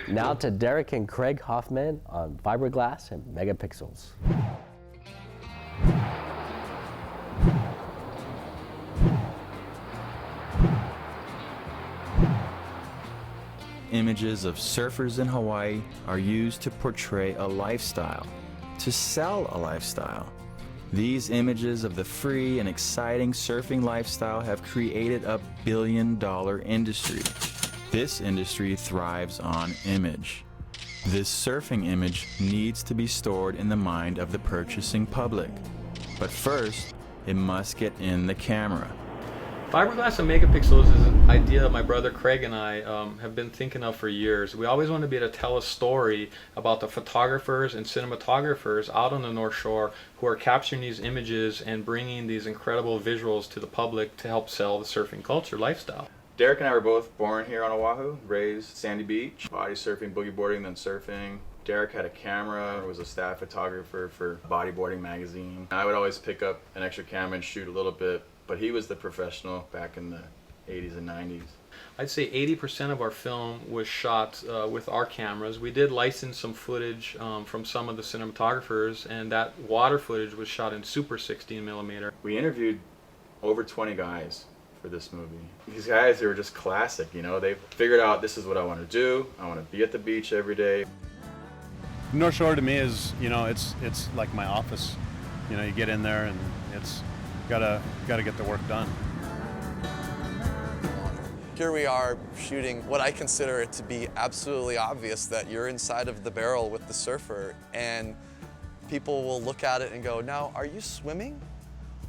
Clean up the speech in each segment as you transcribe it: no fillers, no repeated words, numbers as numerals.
Now to Derek and Craig Hoffman on Fiberglass and Megapixels. Images of surfers in Hawaii are used to portray a lifestyle, to sell a lifestyle. These images of the free and exciting surfing lifestyle have created a billion-dollar industry. This industry thrives on image. This surfing image needs to be stored in the mind of the purchasing public. But first, it must get in the camera. Fiberglass and Megapixels is an idea that my brother Craig and I have been thinking of for years. We always want to be able to tell a story about the photographers and cinematographers out on the North Shore who are capturing these images and bringing these incredible visuals to the public to help sell the surfing culture lifestyle. Derek and I were both born here on Oahu, raised Sandy Beach, body surfing, boogie boarding, then surfing. Derek had a camera, was a staff photographer for Bodyboarding magazine. I would always pick up an extra camera and shoot a little bit, but he was the professional back in the 80s and 90s. I'd say 80% of our film was shot with our cameras. We did license some footage from some of the cinematographers, and that water footage was shot in Super 16mm. We interviewed over 20 guys for this movie. These guys, they were just classic, you know. They figured out, this is what I want to do. I want to be at the beach every day. North Shore to me is, you know, it's like my office. You know, you get in there and it's gotta get the work done. Here we are shooting what I consider it to be absolutely obvious, that you're inside of the barrel with the surfer, and people will look at it and go, now, are you swimming?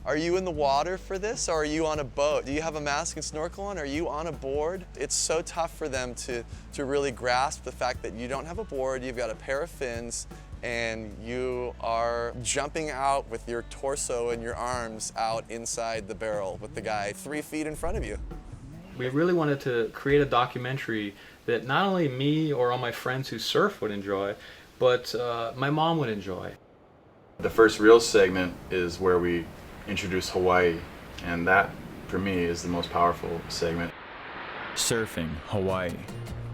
Are you in the water for this, or are you on a boat? Do you have a mask and snorkel on? Are you on a board? It's so tough for them to really grasp the fact that you don't have a board, you've got a pair of fins, and you are jumping out with your torso and your arms out inside the barrel with the guy 3 feet in front of you. We really wanted to create a documentary that not only me or all my friends who surf would enjoy, but my mom would enjoy. The first real segment is where we introduce Hawaii, and that, for me, is the most powerful segment. Surfing Hawaii.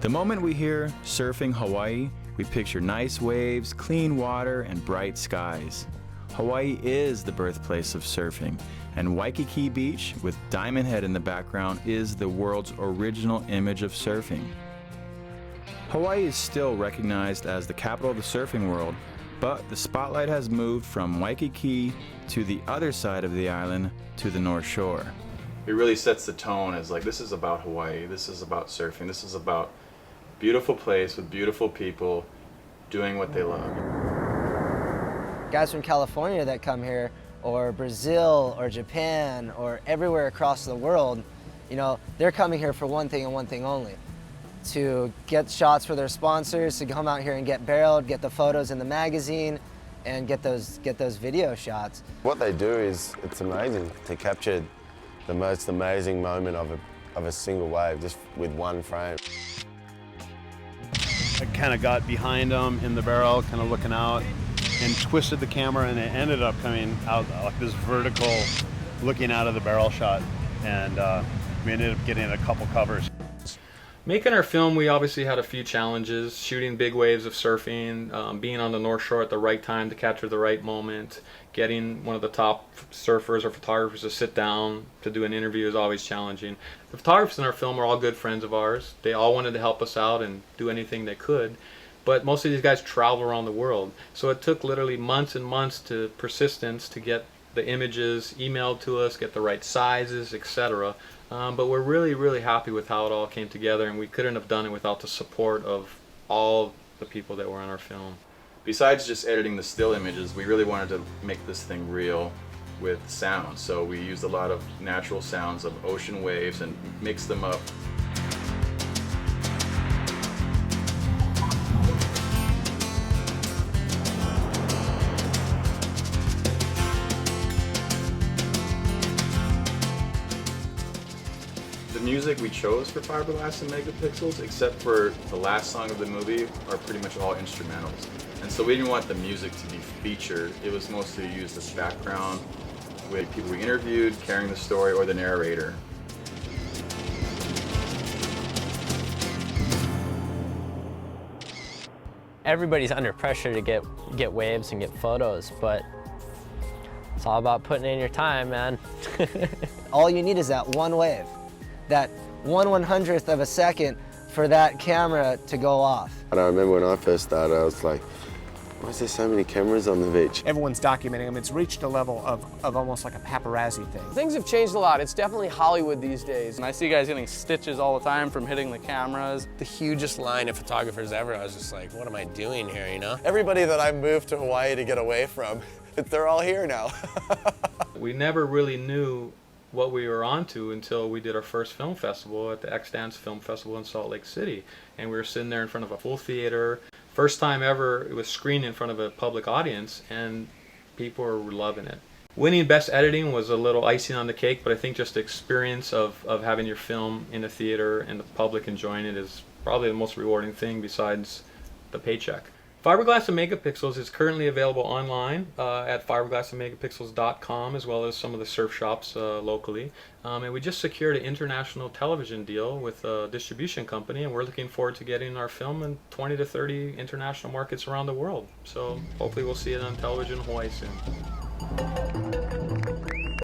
The moment we hear surfing Hawaii, we picture nice waves, clean water, and bright skies. Hawaii is the birthplace of surfing, and Waikiki Beach, with Diamond Head in the background, is the world's original image of surfing. Hawaii is still recognized as the capital of the surfing world, but the spotlight has moved from Waikiki to the other side of the island, to the North Shore. It really sets the tone as like, this is about Hawaii, this is about surfing, this is about a beautiful place with beautiful people doing what they love. Guys from California that come here, or Brazil, or Japan, or everywhere across the world, you know, they're coming here for one thing and one thing only: to get shots for their sponsors, to come out here and get barreled, get the photos in the magazine, and get those video shots. What they do is, it's amazing to capture the most amazing moment of a single wave just with one frame. I kind of got behind them in the barrel, kind of looking out, and twisted the camera, and it ended up coming out like this vertical, looking out of the barrel shot, and we ended up getting a couple covers. Making our film, we obviously had a few challenges: shooting big waves of surfing, being on the North Shore at the right time to capture the right moment, getting one of the top surfers or photographers to sit down to do an interview is always challenging. The photographers in our film are all good friends of ours. They all wanted to help us out and do anything they could, but most of these guys travel around the world. So it took literally months and months to persistence to get the images emailed to us, get the right sizes, etc. But we're really, really happy with how it all came together, and we couldn't have done it without the support of all the people that were on our film. Besides just editing the still images, we really wanted to make this thing real with sound. So we used a lot of natural sounds of ocean waves and mixed them up. The music we chose for Fiberglass and Megapixels, except for the last song of the movie, are pretty much all instrumentals. And so we didn't want the music to be featured. It was mostly used as background with people we interviewed, carrying the story, or the narrator. Everybody's under pressure to get waves and get photos, but it's all about putting in your time, man. All you need is that one wave, that 1/100th of a second for that camera to go off. And I remember when I first started, I was like, why is there so many cameras on the beach? Everyone's documenting them. It's reached a level of almost like a paparazzi thing. Things have changed a lot. It's definitely Hollywood these days. And I see guys getting stitches all the time from hitting the cameras. The hugest line of photographers ever. I was just like, what am I doing here, you know? Everybody that I moved to Hawaii to get away from, they're all here now. We never really knew what we were onto until we did our first film festival at the X-Dance Film Festival in Salt Lake City. And we were sitting there in front of a full theater. First time ever it was screened in front of a public audience, and people were loving it. Winning Best Editing was a little icing on the cake, but I think just the experience of having your film in a theater and the public enjoying it is probably the most rewarding thing besides the paycheck. Fiberglass Megapixels is currently available online at fiberglassmegapixels.com, as well as some of the surf shops locally. And we just secured an international television deal with a distribution company, and we're looking forward to getting our film in 20 to 30 international markets around the world. So hopefully we'll see it on television in Hawaii soon.